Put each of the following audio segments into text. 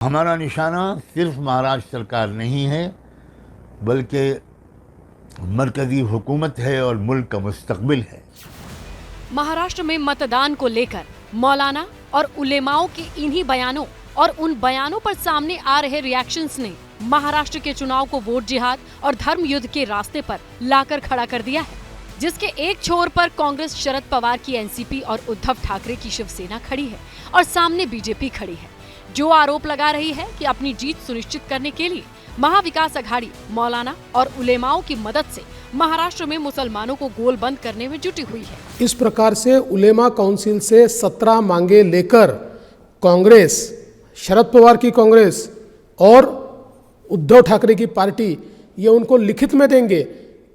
हमारा निशाना सिर्फ महाराष्ट्र सरकार नहीं है, बल्कि मरकजी हुकूमत है और मुल्क का मुस्तकबिल है। महाराष्ट्र में मतदान को लेकर मौलाना और उलेमाओं के इन्हीं बयानों और उन बयानों पर सामने आ रहे रिएक्शंस ने महाराष्ट्र के चुनाव को वोट जिहाद और धर्म युद्ध के रास्ते पर लाकर खड़ा कर दिया है, जिसके एक छोर पर कांग्रेस शरद पवार की एनसीपी और उद्धव ठाकरे की शिवसेना खड़ी है और सामने बीजेपी खड़ी है, जो आरोप लगा रही है कि अपनी जीत सुनिश्चित करने के लिए महाविकास अघाड़ी मौलाना और उलेमाओं की मदद से महाराष्ट्र में मुसलमानों को गोलबंद करने में जुटी हुई है। इस प्रकार से उलेमा काउंसिल से 17 मांगे लेकर कांग्रेस, शरद पवार की कांग्रेस और उद्धव ठाकरे की पार्टी ये उनको लिखित में देंगे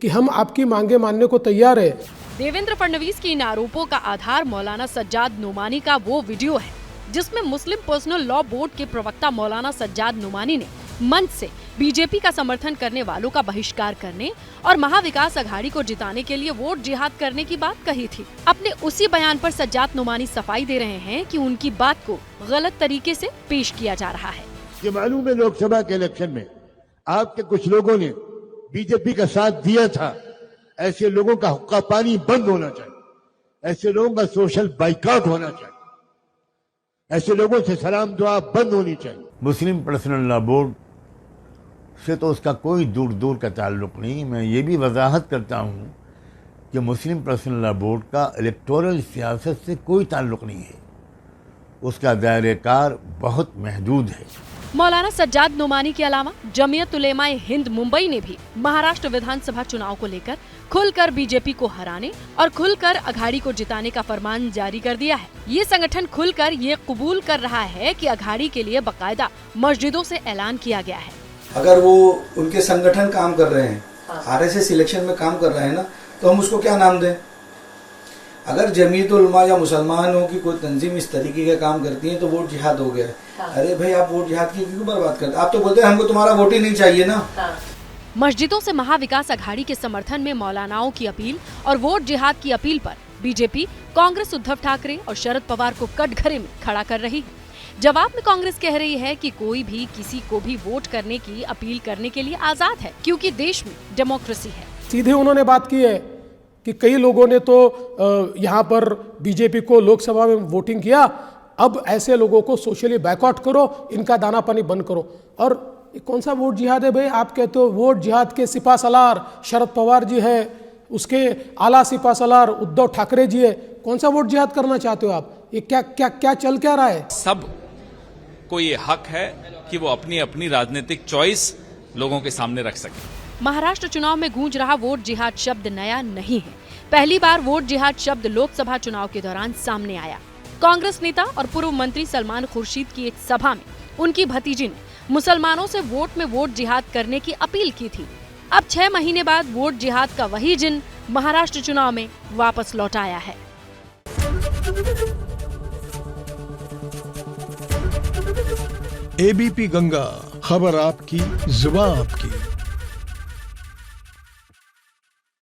कि हम आपकी मांगे मानने को तैयार है। देवेंद्र फडणवीस के इन आरोपों का आधार मौलाना सज्जाद नोमानी का वो वीडियो है जिसमें मुस्लिम पर्सनल लॉ बोर्ड के प्रवक्ता मौलाना सज्जाद नोमानी ने मंच से बीजेपी का समर्थन करने वालों का बहिष्कार करने और महाविकास अघाड़ी को जिताने के लिए वोट जिहाद करने की बात कही थी। अपने उसी बयान पर सज्जाद नोमानी सफाई दे रहे हैं कि उनकी बात को गलत तरीके से पेश किया जा रहा है। ये मालूम है, लोकसभा के इलेक्शन में आपके कुछ लोगों ने बीजेपी का साथ दिया था। ऐसे लोगों का हुक्का पानी बंद होना चाहिए, ऐसे लोगों का सोशल बाइकआउट होना चाहिए, ऐसे लोगों से सलाम दुआ बंद होनी चाहिए। मुस्लिम पर्सनल लॉ बोर्ड से तो उसका कोई दूर दूर का ताल्लुक नहीं। मैं ये भी वजाहत करता हूँ कि मुस्लिम पर्सनल लॉ बोर्ड का इलेक्टोरल सियासत से कोई ताल्लुक नहीं है, उसका दायरेकार बहुत महदूद है। मौलाना सज्जाद नोमानी के अलावा जमीयत उलेमाए हिंद मुंबई ने भी महाराष्ट्र विधानसभा चुनाव को लेकर खुलकर बीजेपी को हराने और खुलकर अघाड़ी को जिताने का फरमान जारी कर दिया है। ये संगठन खुलकर ये कबूल कर रहा है कि अघाड़ी के लिए बाकायदा मस्जिदों से ऐलान किया गया है। अगर वो उनके संगठन काम कर रहे हैं, आरएसएस इलेक्शन में काम कर रहे हैं ना, तो हम उसको क्या नाम दें? अगर जमीयत उलमा या मुसलमानों की कोई तंजीम इस तरीके का काम करती है तो वोट जिहाद हो गया है। अरे भाई, आप वोट जिहाद की क्यों बर्बाद करते? आप तो बोलते हैं हमको तुम्हारा वोट ही नहीं चाहिए ना। मस्जिदों से महाविकास अघाड़ी के समर्थन में मौलानाओं की अपील और वोट जिहाद की अपील पर बीजेपी, कांग्रेस उद्धव ठाकरे और शरद पवार को कटघरे में खड़ा कर रही है। जवाब में कांग्रेस कह रही है कि कोई भी किसी को भी वोट करने की अपील करने के लिए आजाद है, क्योंकि देश में डेमोक्रेसी है। सीधे उन्होंने बात की है कि कई लोगों ने तो यहाँ पर बीजेपी को लोकसभा में वोटिंग किया, अब ऐसे लोगों को सोशली बैकआउट करो, इनका दाना पानी बंद करो। और कौन सा वोट जिहाद है भाई? आप कहते हो वोट जिहाद के सिपा सलार शरद पवार जी है, उसके आला सिपा सलार उद्धव ठाकरे जी है। कौन सा वोट जिहाद करना चाहते हो आप? ये क्या चल क्या रहा है? सब को ये हक है कि वो अपनी अपनी राजनीतिक चॉइस लोगों के सामने रख सके। महाराष्ट्र चुनाव में गूंज रहा वोट जिहाद शब्द नया नहीं है। पहली बार वोट जिहाद शब्द लोकसभा चुनाव के दौरान सामने आया। कांग्रेस नेता और पूर्व मंत्री सलमान खुर्शीद की एक सभा में उनकी भतीजी ने मुसलमानों से वोट में वोट जिहाद करने की अपील की थी। अब 6 महीने बाद वोट जिहाद का वही जिन महाराष्ट्र चुनाव में वापस लौट आया है। एबीपी गंगा, खबर आपकी, जुबान आपकी।